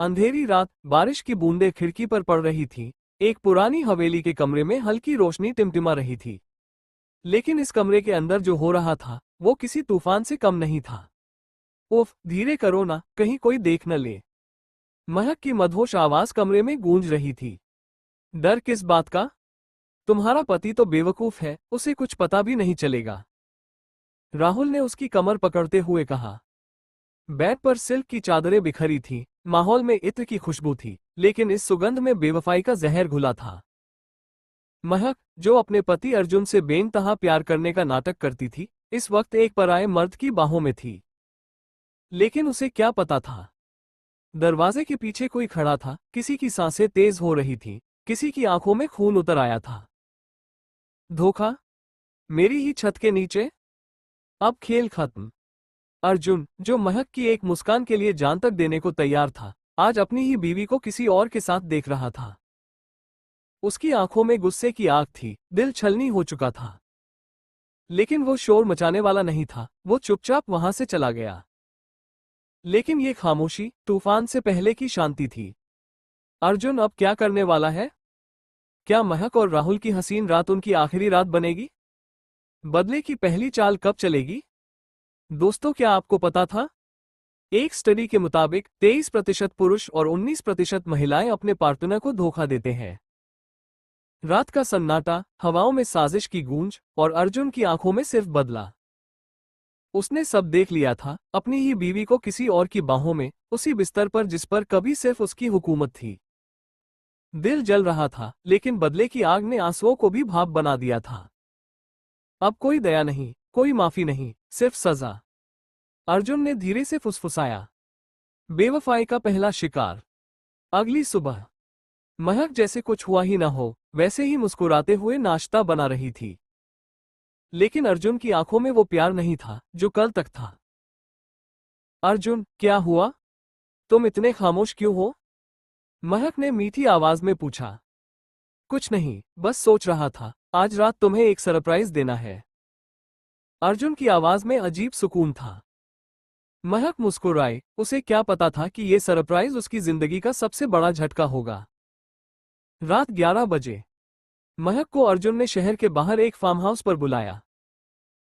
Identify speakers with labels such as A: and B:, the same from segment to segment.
A: अंधेरी रात, बारिश की बूंदें खिड़की पर पड़ रही थीं। एक पुरानी हवेली के कमरे में हल्की रोशनी टिमटिमा रही थी। लेकिन इस कमरे के अंदर जो हो रहा था वो किसी तूफान से कम नहीं था। उफ, धीरे करो ना, कहीं कोई देख न ले। महक की मदहोश आवाज कमरे में गूंज रही थी। डर किस बात का? तुम्हारा पति तो बेवकूफ है, उसे कुछ पता भी नहीं चलेगा, राहुल ने उसकी कमर पकड़ते हुए कहा। बेड पर सिल्क की चादरें बिखरी थीं, माहौल में इत्र की खुशबू थी, लेकिन इस सुगंध में बेवफाई का जहर घुला था। महक, जो अपने पति अर्जुन से बेनतहा प्यार करने का नाटक करती थी, इस वक्त एक पराये मर्द की बाहों में थी। लेकिन उसे क्या पता था, दरवाजे के पीछे कोई खड़ा था, किसी की सांसें तेज हो रही थीं, किसी की आंखों में खून उतर आया था। धोखा? मेरी ही छत के नीचे? अब खेल खत्म। अर्जुन, जो महक की एक मुस्कान के लिए जान तक देने को तैयार था, आज अपनी ही बीवी को किसी और के साथ देख रहा था। उसकी आंखों में गुस्से की आग थी, दिल छलनी हो चुका था। लेकिन वो शोर मचाने वाला नहीं था, वो चुपचाप वहां से चला गया। लेकिन ये खामोशी तूफान से पहले की शांति थी। अर्जुन अब क्या करने वाला है? क्या महक और राहुल की हसीन रात उनकी आखिरी रात बनेगी? बदले की पहली चाल कब चलेगी? दोस्तों, क्या आपको पता था? एक स्टडी के मुताबिक 23% पुरुष और 19% महिलाएं अपने पार्टनर को धोखा देते हैं। रात का सन्नाटा, हवाओं में साजिश की गूंज, और अर्जुन की आंखों में सिर्फ बदला। उसने सब देख लिया था, अपनी ही बीवी को किसी और की बाहों में, उसी बिस्तर पर जिस पर कभी सिर्फ उसकी हुकूमत थी। दिल जल रहा था, लेकिन बदले की आग ने आंसुओं को भी भाप बना दिया था। अब कोई दया नहीं, कोई माफी नहीं, सिर्फ सजा। अर्जुन ने धीरे से फुसफुसाया। बेवफाई का पहला शिकार। अगली सुबह महक जैसे कुछ हुआ ही न हो, वैसे ही मुस्कुराते हुए नाश्ता बना रही थी। लेकिन अर्जुन की आंखों में वो प्यार नहीं था जो कल तक था। अर्जुन, क्या हुआ? तुम इतने खामोश क्यों हो? महक ने मीठी आवाज में पूछा। कुछ नहीं, बस सोच रहा था, आज रात तुम्हें एक सरप्राइज देना है। अर्जुन की आवाज में अजीब सुकून था। महक मुस्कुराई, उसे क्या पता था कि ये सरप्राइज उसकी जिंदगी का सबसे बड़ा झटका होगा। रात 11 बजे महक को अर्जुन ने शहर के बाहर एक फार्म हाउस पर बुलाया।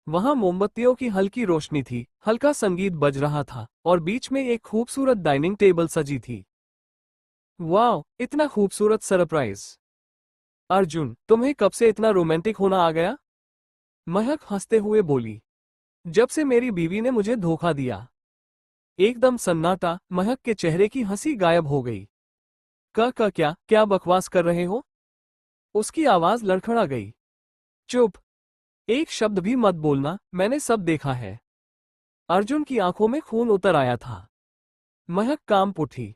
A: वहां मोमबत्तियों की हल्की रोशनी थी, हल्का संगीत बज रहा था, और बीच में एक खूबसूरत डाइनिंग टेबल सजी थी। वाह, इतना खूबसूरत सरप्राइज! अर्जुन, तुम्हें कब से इतना रोमांटिक होना आ गया? महक हंसते हुए बोली। जब से मेरी बीवी ने मुझे धोखा दिया। एकदम सन्नाटा, महक के चेहरे की हंसी गायब हो गई। क्या क्या बकवास कर रहे हो? उसकी आवाज लड़खड़ा गई। चुप, एक शब्द भी मत बोलना, मैंने सब देखा है। अर्जुन की आंखों में खून उतर आया था। महक कांप उठी।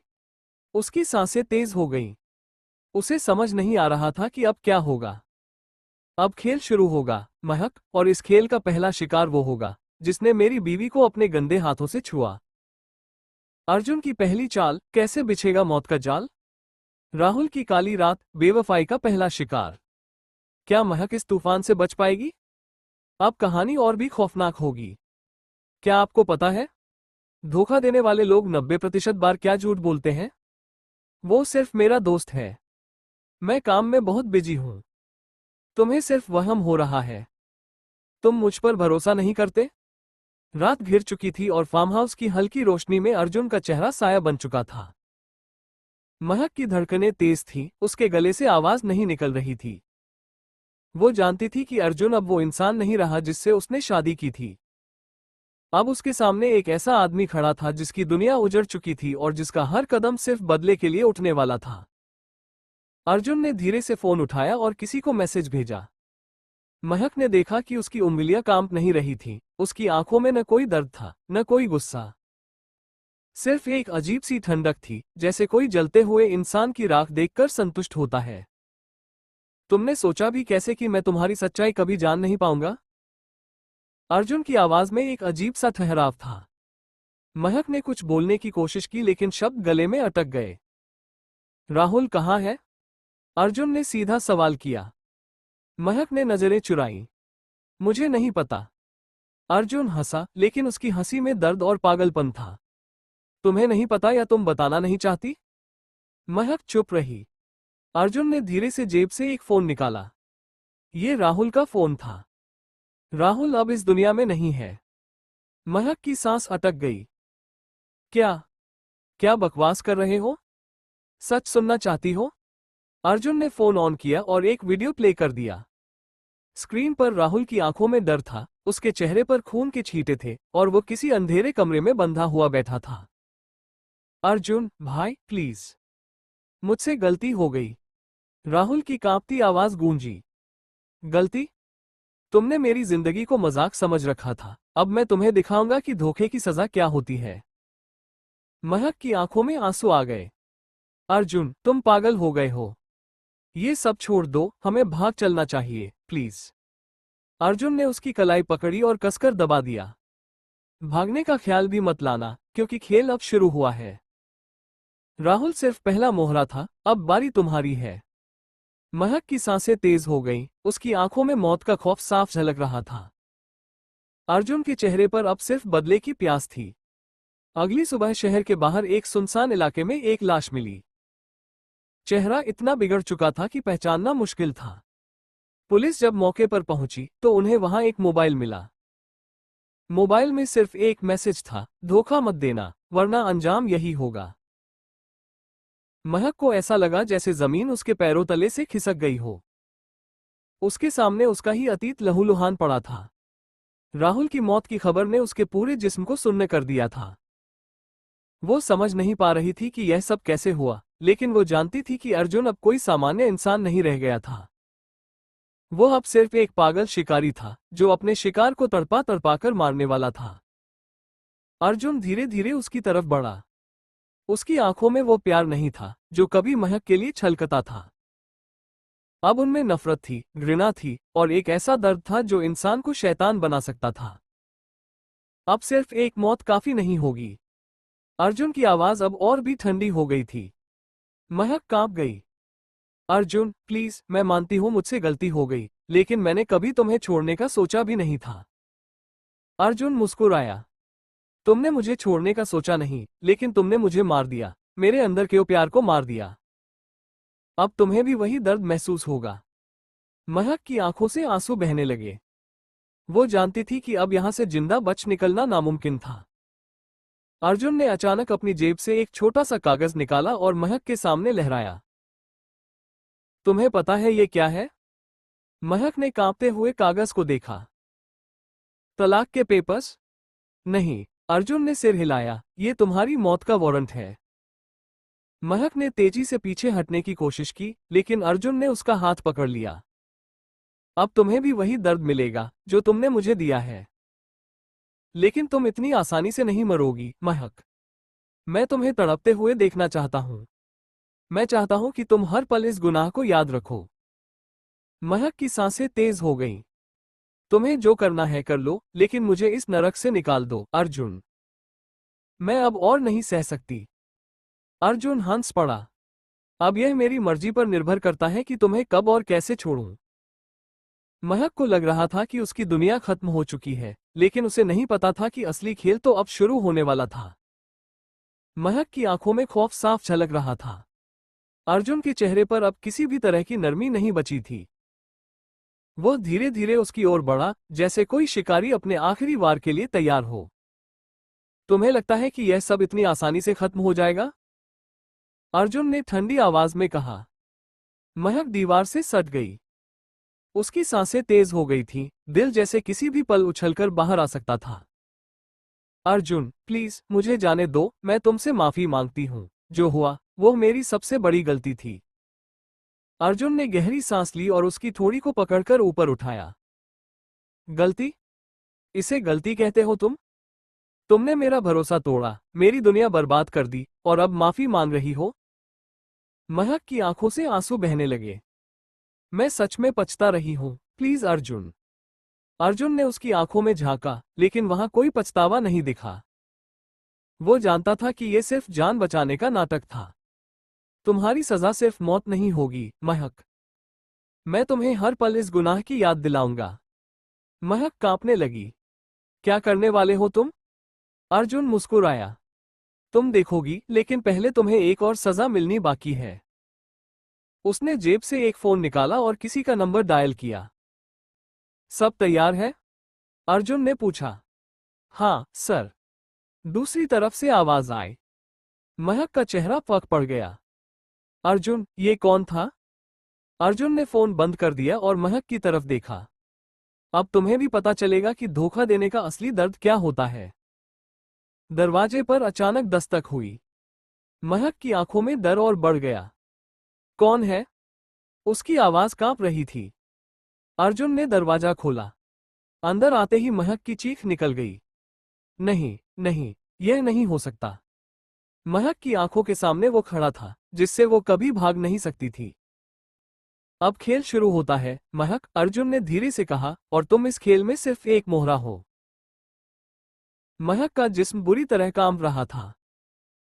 A: उसकी सांसें तेज हो गईं। उसे समझ नहीं आ रहा था कि अब क्या होगा। अब खेल शुरू होगा, महक, और इस खेल का पहला शिकार वो होगा जिसने मेरी बीवी को अपने गंदे हाथों से छुआ। अर्जुन की पहली चाल, कैसे बिछेगा मौत का जाल? राहुल की काली रात, बेवफाई का पहला शिकार। क्या महक इस तूफान से बच पाएगी? अब कहानी और भी खौफनाक होगी। क्या आपको पता है, धोखा देने वाले लोग 90% बार क्या झूठ बोलते हैं? वो सिर्फ मेरा दोस्त है। मैं काम में बहुत बिजी हूं। तुम्हें सिर्फ वहम हो रहा है। तुम मुझ पर भरोसा नहीं करते? रात घिर चुकी थी और फार्म हाउस की हल्की रोशनी में अर्जुन का चेहरा साया बन चुका था। महक की धड़कनें तेज थीं, उसके गले से आवाज नहीं निकल रही थी। वो जानती थी कि अर्जुन अब वो इंसान नहीं रहा जिससे उसने शादी की थी। अब उसके सामने एक ऐसा आदमी खड़ा था जिसकी दुनिया उजड़ चुकी थी और जिसका हर कदम सिर्फ बदले के लिए उठने वाला था। अर्जुन ने धीरे से फोन उठाया और किसी को मैसेज भेजा। महक ने देखा कि उसकी उंगलियां कांप नहीं रही थीं, उसकी आंखों में न कोई दर्द था, न कोई गुस्सा। सिर्फ एक अजीब सी ठंडक थी, जैसे कोई जलते हुए इंसान की राख देखकर संतुष्ट होता है। तुमने सोचा भी कैसे कि मैं तुम्हारी सच्चाई कभी जान नहीं पाऊंगा? अर्जुन की आवाज में एक अजीब सा ठहराव था। महक ने कुछ बोलने की कोशिश की लेकिन शब्द गले में अटक गए। राहुल कहाँ है? अर्जुन ने सीधा सवाल किया। महक ने नजरें चुराईं। मुझे नहीं पता। अर्जुन हंसा, लेकिन उसकी हंसी में दर्द और पागलपन था। तुम्हें नहीं पता या तुम बताना नहीं चाहती? महक चुप रही। अर्जुन ने धीरे से जेब से एक फोन निकाला। ये राहुल का फोन था। राहुल अब इस दुनिया में नहीं है। महक की सांस अटक गई। क्या क्या बकवास कर रहे हो? सच सुनना चाहती हो? अर्जुन ने फोन ऑन किया और एक वीडियो प्ले कर दिया। स्क्रीन पर राहुल की आंखों में डर था, उसके चेहरे पर खून के छींटे थे और वो किसी अंधेरे कमरे में बंधा हुआ बैठा था। अर्जुन भाई प्लीज, मुझसे गलती हो गई। राहुल की कांपती आवाज गूंजी। गलती? तुमने मेरी जिंदगी को मजाक समझ रखा था, अब मैं तुम्हें दिखाऊंगा कि धोखे की सजा क्या होती है। महक की आंखों में आंसू आ गए। अर्जुन तुम पागल हो गए हो। ये सब छोड़ दो, हमें भाग चलना चाहिए प्लीज। अर्जुन ने उसकी कलाई पकड़ी और कसकर दबा दिया। भागने का ख्याल भी मत लाना, क्योंकि खेल अब शुरू हुआ है। राहुल सिर्फ पहला मोहरा था, अब बारी तुम्हारी है। महक की सांसें तेज हो गईं, उसकी आंखों में मौत का खौफ साफ झलक रहा था। अर्जुन के चेहरे पर अब सिर्फ बदले की प्यास थी। अगली सुबह शहर के बाहर एक सुनसान इलाके में एक लाश मिली। चेहरा इतना बिगड़ चुका था कि पहचानना मुश्किल था। पुलिस जब मौके पर पहुंची तो उन्हें वहां एक मोबाइल मिला। मोबाइल में सिर्फ एक मैसेज था, धोखा मत देना वरना अंजाम यही होगा। महक को ऐसा लगा जैसे जमीन उसके पैरों तले से खिसक गई हो। उसके सामने उसका ही अतीत लहूलुहान पड़ा था। राहुल की मौत की खबर ने उसके पूरे जिस्म को सुन्न कर दिया था। वो समझ नहीं पा रही थी कि यह सब कैसे हुआ, लेकिन वो जानती थी कि अर्जुन अब कोई सामान्य इंसान नहीं रह गया था। वो अब सिर्फ एक पागल शिकारी था, जो अपने शिकार को तड़पा तड़पा कर मारने वाला था। अर्जुन धीरे धीरे उसकी तरफ बढ़ा। उसकी आंखों में वो प्यार नहीं था जो कभी महक के लिए छलकता था। अब उनमें नफरत थी, घृणा थी और एक ऐसा दर्द था जो इंसान को शैतान बना सकता था। अब सिर्फ एक मौत काफी नहीं होगी। अर्जुन की आवाज अब और भी ठंडी हो गई थी। महक कांप गई। अर्जुन प्लीज, मैं मानती हूं मुझसे गलती हो गई, लेकिन मैंने कभी तुम्हें छोड़ने का सोचा भी नहीं था। अर्जुन मुस्कुराया। तुमने मुझे छोड़ने का सोचा नहीं, लेकिन तुमने मुझे मार दिया, मेरे अंदर के प्यार को मार दिया। अब तुम्हें भी वही दर्द महसूस होगा। महक की आंखों से आंसू बहने लगे। वो जानती थी कि अब यहां से जिंदा बच निकलना नामुमकिन था। अर्जुन ने अचानक अपनी जेब से एक छोटा सा कागज निकाला और महक के सामने लहराया। तुम्हें पता है ये क्या है? महक ने कांपते हुए कागज को देखा। तलाक के पेपर्स? नहीं। अर्जुन ने सिर हिलाया। ये तुम्हारी मौत का वारंट है। महक ने तेजी से पीछे हटने की कोशिश की, लेकिन अर्जुन ने उसका हाथ पकड़ लिया। अब तुम्हें भी वही दर्द मिलेगा जो तुमने मुझे दिया है, लेकिन तुम इतनी आसानी से नहीं मरोगी महक। मैं तुम्हें तड़पते हुए देखना चाहता हूं। मैं चाहता हूं कि तुम हर पल इस गुनाह को याद रखो। महक की सांसें तेज हो गईं। तुम्हें जो करना है कर लो, लेकिन मुझे इस नरक से निकाल दो अर्जुन। मैं अब और नहीं सह सकती। अर्जुन हंस पड़ा। अब यह मेरी मर्जी पर निर्भर करता है कि तुम्हें कब और कैसे छोड़ूं। महक को लग रहा था कि उसकी दुनिया खत्म हो चुकी है, लेकिन उसे नहीं पता था कि असली खेल तो अब शुरू होने वाला था। महक की आंखों में खौफ साफ झलक रहा था। अर्जुन के चेहरे पर अब किसी भी तरह की नरमी नहीं बची थी। वो धीरे धीरे उसकी ओर बढ़ा, जैसे कोई शिकारी अपने आखिरी वार के लिए तैयार हो। तुम्हें लगता है कि यह सब इतनी आसानी से खत्म हो जाएगा? अर्जुन ने ठंडी आवाज में कहा। महक दीवार से सट गई। उसकी सांसें तेज हो गई थीं, दिल जैसे किसी भी पल उछलकर बाहर आ सकता था। अर्जुन प्लीज, मुझे जाने दो, मैं तुमसे माफी मांगती हूँ। जो हुआ वो मेरी सबसे बड़ी गलती थी। अर्जुन ने गहरी सांस ली और उसकी थोड़ी को पकड़कर ऊपर उठाया। गलती? इसे गलती कहते हो तुम? तुमने मेरा भरोसा तोड़ा, मेरी दुनिया बर्बाद कर दी, और अब माफी मांग रही हो? महक की आंखों से आंसू बहने लगे। मैं सच में पछता रही हूं, प्लीज अर्जुन। अर्जुन ने उसकी आंखों में झांका, लेकिन वहां कोई पछतावा नहीं दिखा। वो जानता था कि यह सिर्फ जान बचाने का नाटक था। तुम्हारी सजा सिर्फ मौत नहीं होगी महक। मैं तुम्हें हर पल इस गुनाह की याद दिलाऊंगा। महक कांपने लगी। क्या करने वाले हो तुम? अर्जुन मुस्कुराया। तुम देखोगी, लेकिन पहले तुम्हें एक और सजा मिलनी बाकी है। उसने जेब से एक फोन निकाला और किसी का नंबर डायल किया। सब तैयार है? अर्जुन ने पूछा। हाँ सर। दूसरी तरफ से आवाज आई। महक का चेहरा फक पड़ गया। अर्जुन, ये कौन था? अर्जुन ने फोन बंद कर दिया और महक की तरफ देखा। अब तुम्हें भी पता चलेगा कि धोखा देने का असली दर्द क्या होता है। दरवाजे पर अचानक दस्तक हुई। महक की आंखों में डर और बढ़ गया। कौन है? उसकी आवाज कांप रही थी। अर्जुन ने दरवाजा खोला। अंदर आते ही महक की चीख निकल गई। नहीं, नहीं, यह नहीं हो सकता। महक की आंखों के सामने वो खड़ा था, जिससे वो कभी भाग नहीं सकती थी। अब खेल शुरू होता है, महक, अर्जुन ने धीरे से कहा, और तुम इस खेल में सिर्फ एक मोहरा हो। महक का जिस्म बुरी तरह कांप रहा था।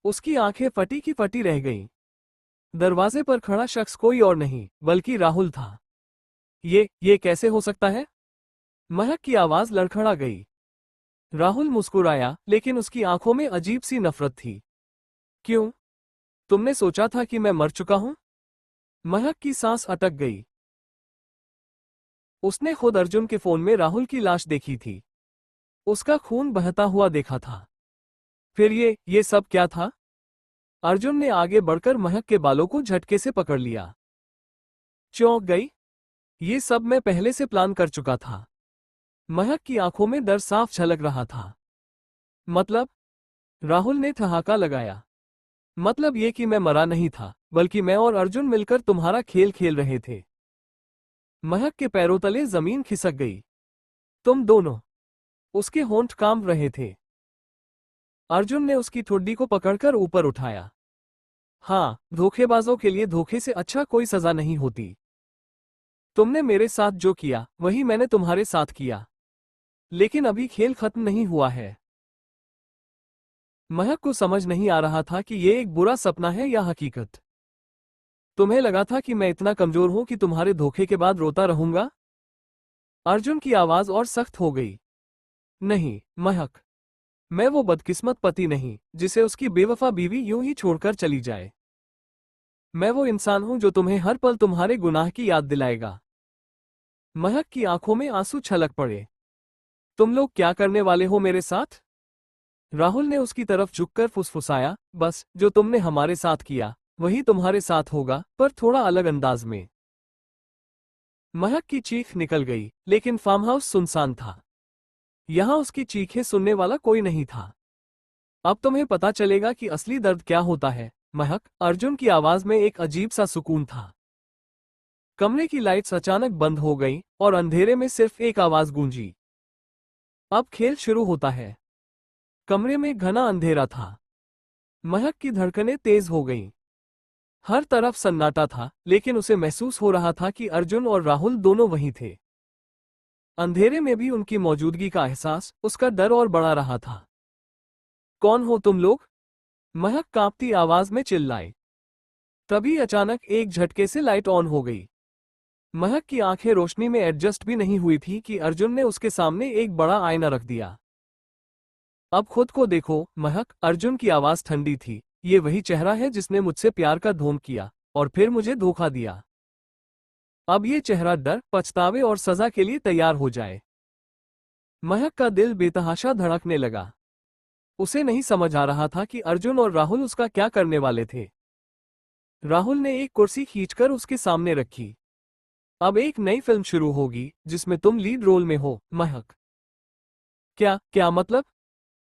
A: उसकी आंखें फटी की फटी रह गईं। दरवाजे पर खड़ा शख्स कोई और नहीं, बल्कि राहुल था। ये कैसे हो सकता है? महक की आवाज लड़खड़ा गई। राहुल मुस्कुराया, लेकिन उसकी आंखों में अजीब सी नफरत थी। क्यों? तुमने सोचा था कि मैं मर चुका हूं? महक की सांस अटक गई। उसने खुद अर्जुन के फोन में राहुल की लाश देखी थी। उसका खून बहता हुआ देखा था। फिर ये सब क्या था? अर्जुन ने आगे बढ़कर महक के बालों को झटके से पकड़ लिया। चौंक गई। ये सब मैं पहले से प्लान कर चुका था। महक की आंखों में डर साफ झलक रहा था। मतलब? राहुल ने ठहाका लगाया। मतलब ये कि मैं मरा नहीं था, बल्कि मैं और अर्जुन मिलकर तुम्हारा खेल खेल रहे थे। महक के पैरों तले जमीन खिसक गई। तुम दोनों? उसके होंठ कांप रहे थे। अर्जुन ने उसकी ठुड्डी को पकड़कर ऊपर उठाया। हाँ, धोखेबाजों के लिए धोखे से अच्छा कोई सजा नहीं होती। तुमने मेरे साथ जो किया, वही मैंने तुम्हारे साथ किया। लेकिन अभी खेल खत्म नहीं हुआ है। महक को समझ नहीं आ रहा था कि ये एक बुरा सपना है या हकीकत। तुम्हें लगा था कि मैं इतना कमजोर हूं कि तुम्हारे धोखे के बाद रोता रहूंगा? अर्जुन की आवाज और सख्त हो गई। नहीं, महक। मैं वो बदकिस्मत पति नहीं, जिसे उसकी बेवफा बीवी यूं ही छोड़कर चली जाए। मैं वो इंसान हूं जो तुम्हें हर पल तुम्हारे गुनाह की याद दिलाएगा। महक की आंखों में आंसू छलक पड़े। तुम लोग क्या करने वाले हो मेरे साथ? राहुल ने उसकी तरफ झुककर फुसफुसाया, बस जो तुमने हमारे साथ किया, वही तुम्हारे साथ होगा, पर थोड़ा अलग अंदाज में। महक की चीख निकल गई, लेकिन फार्म हाउस सुनसान था। यहां उसकी चीखें सुनने वाला कोई नहीं था। अब तुम्हें पता चलेगा कि असली दर्द क्या होता है, महक। अर्जुन की आवाज में एक अजीब सा सुकून था। कमरे की लाइट्स अचानक बंद हो गईं और अंधेरे में सिर्फ एक आवाज गूंजी। अब खेल शुरू होता है। कमरे में घना अंधेरा था। महक की धड़कनें तेज हो गईं। हर तरफ सन्नाटा था, लेकिन उसे महसूस हो रहा था कि अर्जुन और राहुल दोनों वहीं थे। अंधेरे में भी उनकी मौजूदगी का एहसास उसका डर और बढ़ा रहा था। कौन हो तुम लोग? महक कांपती आवाज में चिल्लाई। तभी अचानक एक झटके से लाइट ऑन हो गई। महक की आंखें रोशनी में एडजस्ट भी नहीं हुई थी कि अर्जुन ने उसके सामने एक बड़ा आईना रख दिया। अब खुद को देखो, महक। अर्जुन की आवाज ठंडी थी। ये वही चेहरा है जिसने मुझसे प्यार का ढोंग किया और फिर मुझे धोखा दिया। अब ये चेहरा डर, पछतावे और सजा के लिए तैयार हो जाए। महक का दिल बेतहाशा धड़कने लगा। उसे नहीं समझ आ रहा था कि अर्जुन और राहुल उसका क्या करने वाले थे। राहुल ने एक कुर्सी खींचकर उसके सामने रखी। अब एक नई फिल्म शुरू होगी, जिसमें तुम लीड रोल में हो, महक। क्या क्या मतलब?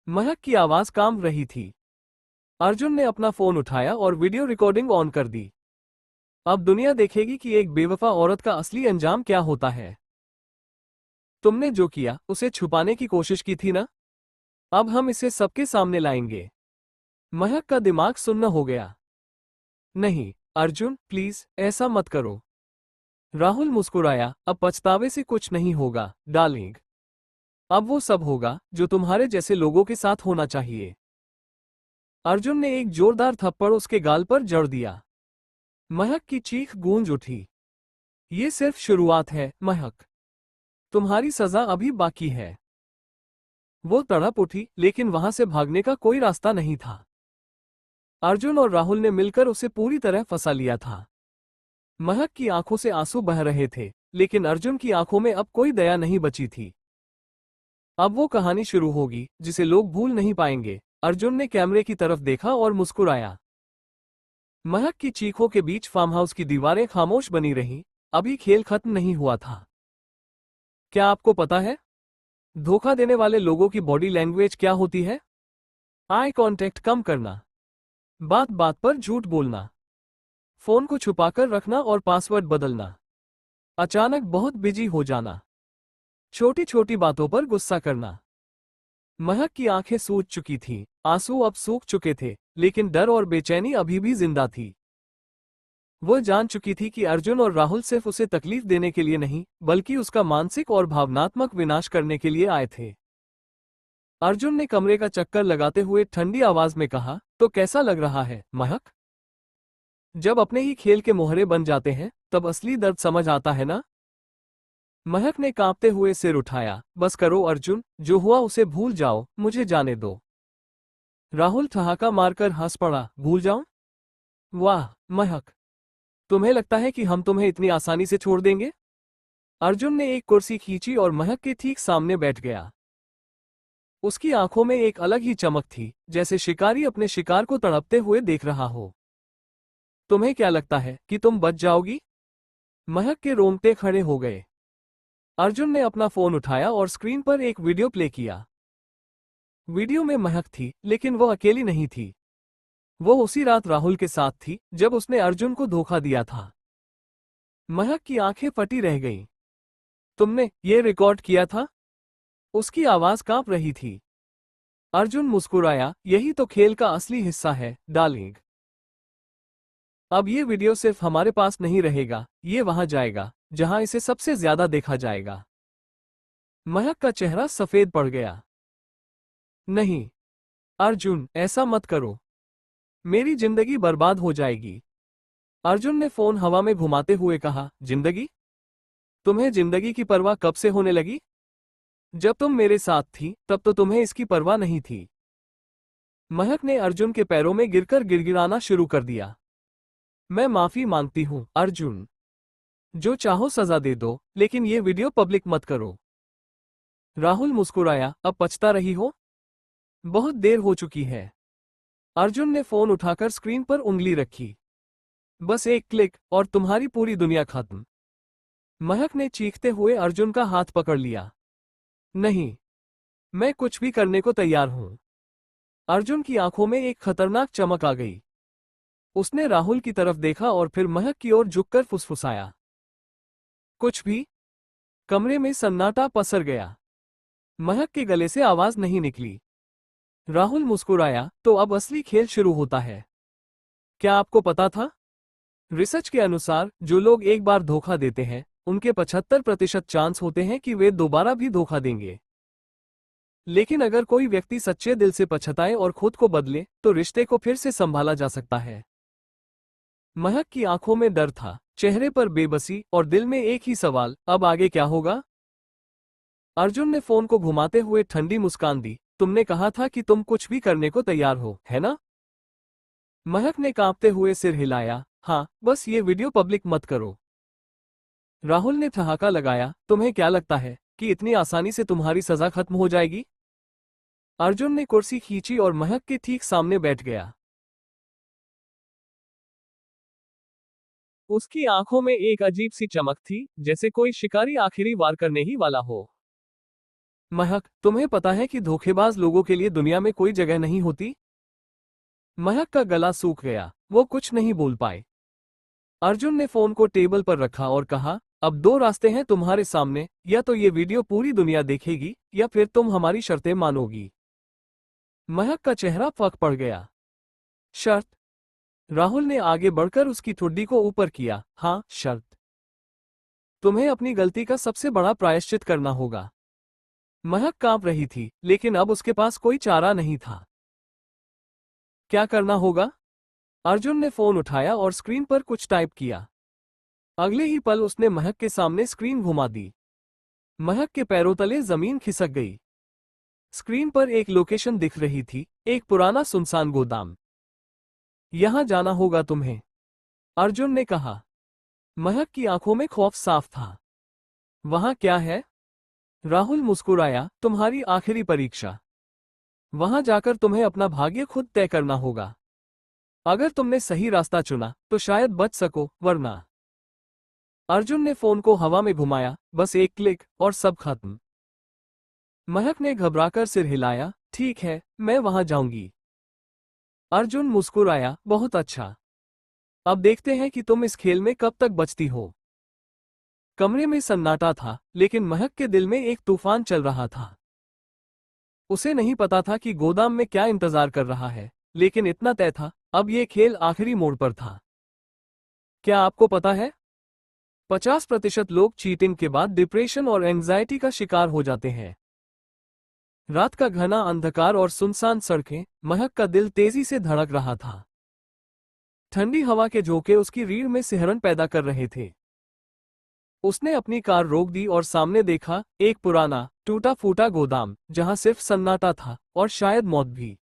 A: महक की आवाज कांप रही थी। अर्जुन ने अपना फोन उठाया और वीडियो रिकॉर्डिंग ऑन कर दी। अब दुनिया देखेगी कि एक बेवफा औरत का असली अंजाम क्या होता है। तुमने जो किया, उसे छुपाने की कोशिश की थी ना? अब हम इसे सबके सामने लाएंगे। महक का दिमाग सुन्न हो गया। नहीं, अर्जुन, प्लीज, ऐसा मत करो। राहुल मुस्कुराया, अब पछतावे से कुछ नहीं होगा, डार्लिंग। अब वो सब होगा, जो तुम्हारे जैसे लोगों के साथ होना चाहिए। अर्जुन ने एक जोरदार थप्पड़ उसके गाल पर जड़ दिया। महक की चीख गूंज उठी। ये सिर्फ शुरुआत है, महक। तुम्हारी सजा अभी बाकी है। वो तड़प उठी, लेकिन वहां से भागने का कोई रास्ता नहीं था। अर्जुन और राहुल ने मिलकर उसे पूरी तरह फंसा लिया था। महक की आंखों से आंसू बह रहे थे, लेकिन अर्जुन की आंखों में अब कोई दया नहीं बची थी। अब वो कहानी शुरू होगी जिसे लोग भूल नहीं पाएंगे। अर्जुन ने कैमरे की तरफ देखा और मुस्कुराया। महक की चीखों के बीच फार्म हाउस की दीवारें खामोश बनी रहीं। अभी खेल खत्म नहीं हुआ था। क्या आपको पता है धोखा देने वाले लोगों की बॉडी लैंग्वेज क्या होती है? आई कांटेक्ट कम करना, बात बात पर झूठ बोलना, फोन को छुपाकर रखना और पासवर्ड बदलना, अचानक बहुत बिजी हो जाना, छोटी छोटी बातों पर गुस्सा करना। महक की आंखें सूज चुकी थीं, आंसू अब सूख चुके थे, लेकिन डर और बेचैनी अभी भी जिंदा थी। वो जान चुकी थी कि अर्जुन और राहुल सिर्फ उसे तकलीफ देने के लिए नहीं, बल्कि उसका मानसिक और भावनात्मक विनाश करने के लिए आए थे। अर्जुन ने कमरे का चक्कर लगाते हुए ठंडी आवाज में कहा, तो कैसा लग रहा है महक? जब अपने ही खेल के मोहरे बन जाते हैं तब असली दर्द समझ आता है ना? महक ने कांपते हुए सिर उठाया। बस करो अर्जुन, जो हुआ उसे भूल जाओ, मुझे जाने दो। राहुल ठहाका मारकर हंस पड़ा। भूल जाऊं? वाह महक, तुम्हें लगता है कि हम तुम्हें इतनी आसानी से छोड़ देंगे? अर्जुन ने एक कुर्सी खींची और महक के ठीक सामने बैठ गया। उसकी आंखों में एक अलग ही चमक थी, जैसे शिकारी अपने शिकार को तड़पते हुए देख रहा हो। तुम्हें क्या लगता है कि तुम बच जाओगी? महक के रोंगटे खड़े हो गए। अर्जुन ने अपना फोन उठाया और स्क्रीन पर एक वीडियो प्ले किया। वीडियो में महक थी, लेकिन वो अकेली नहीं थी। वो उसी रात राहुल के साथ थी, जब उसने अर्जुन को धोखा दिया था। महक की आंखें फटी रह गईं। तुमने ये रिकॉर्ड किया था? उसकी आवाज कांप रही थी। अर्जुन मुस्कुराया। यही तो खेल का असली हिस्सा है डार्लिंग। अब ये वीडियो सिर्फ हमारे पास नहीं रहेगा, ये वहां जाएगा जहां इसे सबसे ज्यादा देखा जाएगा। महक का चेहरा सफेद पड़ गया। नहीं अर्जुन, ऐसा मत करो, मेरी जिंदगी बर्बाद हो जाएगी। अर्जुन ने फोन हवा में घुमाते हुए कहा, जिंदगी? तुम्हें जिंदगी की परवाह कब से होने लगी? जब तुम मेरे साथ थी तब तो तुम्हें इसकी परवाह नहीं थी। महक ने अर्जुन के पैरों में गिरकर गिड़गिड़ाना शुरू कर दिया। मैं माफी मांगती हूं अर्जुन, जो चाहो सजा दे दो, लेकिन ये वीडियो पब्लिक मत करो। राहुल मुस्कुराया। अब पछता रही हो? बहुत देर हो चुकी है। अर्जुन ने फोन उठाकर स्क्रीन पर उंगली रखी। बस एक क्लिक और तुम्हारी पूरी दुनिया खत्म। महक ने चीखते हुए अर्जुन का हाथ पकड़ लिया। नहीं, मैं कुछ भी करने को तैयार हूं। अर्जुन की आंखों में एक खतरनाक चमक आ गई। उसने राहुल की तरफ देखा और फिर महक की ओर झुककर फुसफुसाया, कुछ भी? कमरे में सन्नाटा पसर गया। महक के गले से आवाज नहीं निकली। राहुल मुस्कुराया। तो अब असली खेल शुरू होता है। क्या आपको पता था? रिसर्च के अनुसार जो लोग एक बार धोखा देते हैं, उनके 75% चांस होते हैं कि वे दोबारा भी धोखा देंगे। लेकिन अगर कोई व्यक्ति सच्चे दिल से पछताए और खुद को बदले, तो रिश्ते को फिर से संभाला जा सकता है। महक की आंखों में डर था, चेहरे पर बेबसी और दिल में एक ही सवाल, अब आगे क्या होगा? अर्जुन ने फोन को घुमाते हुए ठंडी मुस्कान दी। तुमने कहा था कि तुम कुछ भी करने को तैयार हो, है ना? महक ने कांपते हुए सिर हिलाया। हाँ, बस ये वीडियो पब्लिक मत करो। राहुल ने ठहाका लगाया। तुम्हें क्या लगता है कि इतनी आसानी से तुम्हारी सजा खत्म हो जाएगी? अर्जुन ने कुर्सी खींची और महक के ठीक सामने बैठ गया। उसकी आंखों में एक अजीब सी चमक थी, जैसे कोई शिकारी आखिरी वार करने ही वाला हो। महक, तुम्हें पता है कि धोखेबाज लोगों के लिए दुनिया में कोई जगह नहीं होती? महक का गला सूख गया। वो कुछ नहीं बोल पाए। अर्जुन ने फोन को टेबल पर रखा और कहा, अब दो रास्ते हैं तुम्हारे सामने, या तो ये वीडियो पूरी दुनिया देखेगी, या फिर तुम हमारी शर्तें मानोगी। महक का चेहरा फक पड़ गया। शर्त? राहुल ने आगे बढ़कर उसकी ठुड्डी को ऊपर किया। हाँ, शर्त। तुम्हें अपनी गलती का सबसे बड़ा प्रायश्चित करना होगा। महक कांप रही थी, लेकिन अब उसके पास कोई चारा नहीं था। क्या करना होगा? अर्जुन ने फोन उठाया और स्क्रीन पर कुछ टाइप किया। अगले ही पल उसने महक के सामने स्क्रीन घुमा दी। महक के पैरों तले जमीन खिसक गई। स्क्रीन पर एक लोकेशन दिख रही थी, एक पुराना सुनसान गोदाम। यहां जाना होगा तुम्हें, अर्जुन ने कहा। महक की आंखों में खौफ साफ था। वहां क्या है? राहुल मुस्कुराया, तुम्हारी आखिरी परीक्षा। वहां जाकर तुम्हें अपना भाग्य खुद तय करना होगा। अगर तुमने सही रास्ता चुना तो शायद बच सको, वरना। अर्जुन ने फोन को हवा में घुमाया, बस एक क्लिक और सब खत्म। महक ने घबराकर सिर हिलाया, ठीक है, मैं वहां जाऊंगी। अर्जुन मुस्कुराया, बहुत अच्छा। अब देखते हैं कि तुम इस खेल में कब तक बचती हो। कमरे में सन्नाटा था, लेकिन महक के दिल में एक तूफान चल रहा था। उसे नहीं पता था कि गोदाम में क्या इंतजार कर रहा है, लेकिन इतना तय था, अब यह खेल आखिरी मोड़ पर था। क्या आपको पता है, 50% लोग चीटिंग के बाद डिप्रेशन और एंजाइटी का शिकार हो जाते हैं। रात का घना अंधकार और सुनसान सड़कें, महक का दिल तेजी से धड़क रहा था। ठंडी हवा के झोंके उसकी रीढ़ में सिहरन पैदा कर रहे थे। उसने अपनी कार रोक दी और सामने देखा, एक पुराना, टूटा फूटा गोदाम, जहां सिर्फ सन्नाटा था, और शायद मौत भी।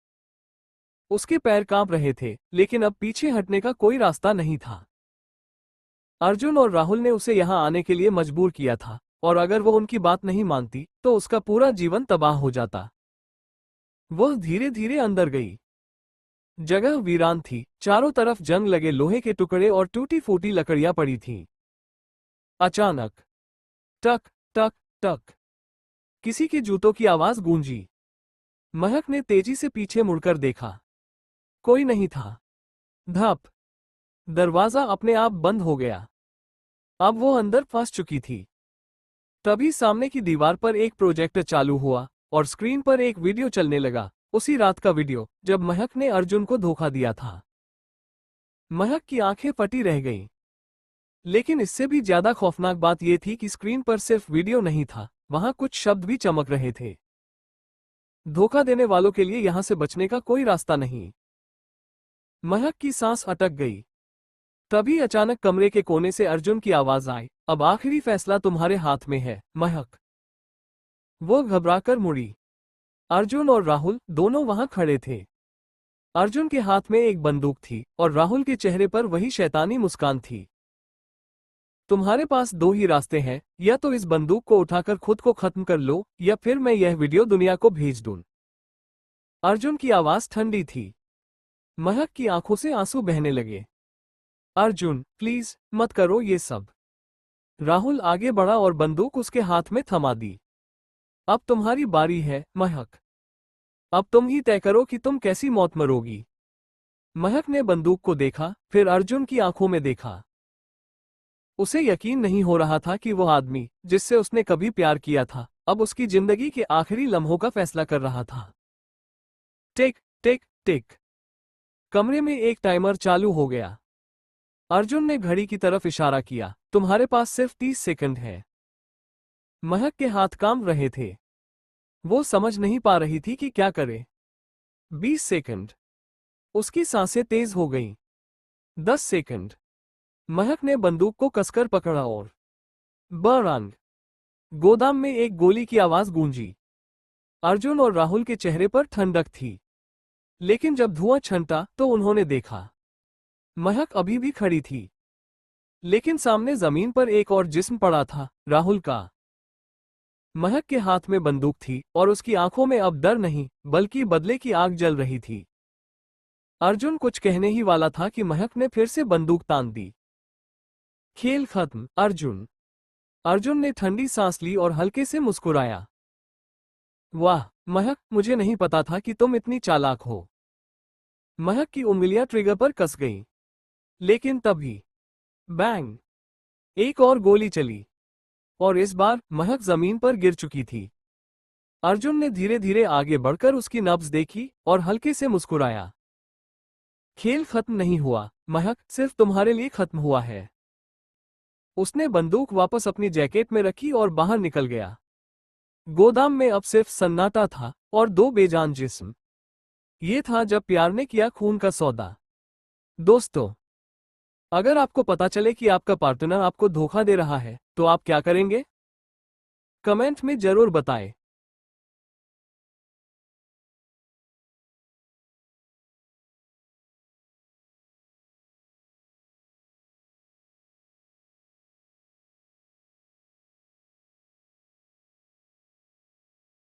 A: उसके पैर कांप रहे थे, लेकिन अब पीछे हटने का कोई रास्ता नहीं था। अर्जुन और राहुल ने उसे यहां आने के लिए मजबूर किया था, और अगर वो उनकी बात नहीं मानती, तो उसका पूरा जीवन तबाह हो जाता। वह धीरे धीरे अंदर गई। जगह वीरान थी, चारों तरफ जंग लगे लोहे के टुकड़े और टूटी फूटी लकड़ियां पड़ी थीं। अचानक, टक टक टक, किसी के जूतों की आवाज गूंजी। महक ने तेजी से पीछे मुड़कर देखा। कोई नहीं था। धप, दरवाजा अपने आप बंद हो गया। अब वो अंदर फंस चुकी थी। तभी सामने की दीवार पर एक प्रोजेक्टर चालू हुआ, और स्क्रीन पर एक वीडियो चलने लगा, उसी रात का वीडियो, जब महक ने अर्जुन को धोखा दिया था। महक की आंखें फटी रह गईं। लेकिन इससे भी ज्यादा खौफनाक बात यह थी कि स्क्रीन पर सिर्फ वीडियो नहीं था, वहां कुछ शब्द भी चमक रहे थे। धोखा देने वालों के लिए यहां से बचने का कोई रास्ता नहीं। महक की सांस अटक गई। तभी अचानक कमरे के कोने से अर्जुन की आवाज आई, अब आखिरी फैसला तुम्हारे हाथ में है, महक। वो घबराकर मुड़ी। अर्जुन और राहुल दोनों वहां खड़े थे। अर्जुन के हाथ में एक बंदूक थी, और राहुल के चेहरे पर वही शैतानी मुस्कान थी। तुम्हारे पास दो ही रास्ते हैं, या तो इस बंदूक को उठाकर खुद को खत्म कर लो, या फिर मैं यह वीडियो दुनिया को भेज दूं। अर्जुन की आवाज ठंडी थी। महक की आंखों से आंसू बहने लगे। अर्जुन, प्लीज, मत करो ये सब। राहुल आगे बढ़ा और बंदूक उसके हाथ में थमा दी। अब तुम्हारी बारी है, महक। अब तुम ही तय करो कि तुम कैसी मौत मरोगी। महक ने बंदूक को देखा, फिर अर्जुन की आंखों में देखा। उसे यकीन नहीं हो रहा था कि वो आदमी, जिससे उसने कभी प्यार किया था, अब उसकी जिंदगी के आखिरी लम्हों का फैसला कर रहा था। टिक टिक टिक, कमरे में एक टाइमर चालू हो गया। अर्जुन ने घड़ी की तरफ इशारा किया, तुम्हारे पास सिर्फ 30 सेकंड है। महक के हाथ कांप रहे थे। वो समझ नहीं पा रही थी कि क्या करे। 20 सेकंड, उसकी सांसें तेज हो गईं। 10 सेकंड, महक ने बंदूक को कसकर पकड़ा और बरंग, गोदाम में एक गोली की आवाज गूंजी। अर्जुन और राहुल के चेहरे पर ठंडक थी। लेकिन जब धुआं छंटा तो उन्होंने देखा, महक अभी भी खड़ी थी। लेकिन सामने जमीन पर एक और जिस्म पड़ा था, राहुल का। महक के हाथ में बंदूक थी, और उसकी आंखों में अब डर नहीं, बल्कि बदले की आग जल रही थी। अर्जुन कुछ कहने ही वाला था कि महक ने फिर से बंदूक तान दी। खेल खत्म, अर्जुन। अर्जुन ने ठंडी सांस ली और हल्के से मुस्कुराया। वाह, महक, मुझे नहीं पता था कि तुम इतनी चालाक हो। महक की उंगलियां ट्रिगर पर कस गईं। लेकिन तभी बैंग, एक और गोली चली, और इस बार महक जमीन पर गिर चुकी थी। अर्जुन ने धीरे धीरे आगे बढ़कर उसकी नब्ज देखी और हल्के से मुस्कुराया। खेल खत्म नहीं हुआ, महक, सिर्फ तुम्हारे लिए खत्म हुआ है। उसने बंदूक वापस अपनी जैकेट में रखी और बाहर निकल गया। गोदाम में अब सिर्फ सन्नाटा था और दो बेजान जिस्म। ये था जब प्यार ने किया खून का सौदा। दोस्तों, अगर आपको पता चले कि आपका पार्टनर आपको धोखा दे रहा है, तो आप क्या करेंगे? कमेंट में जरूर बताएं।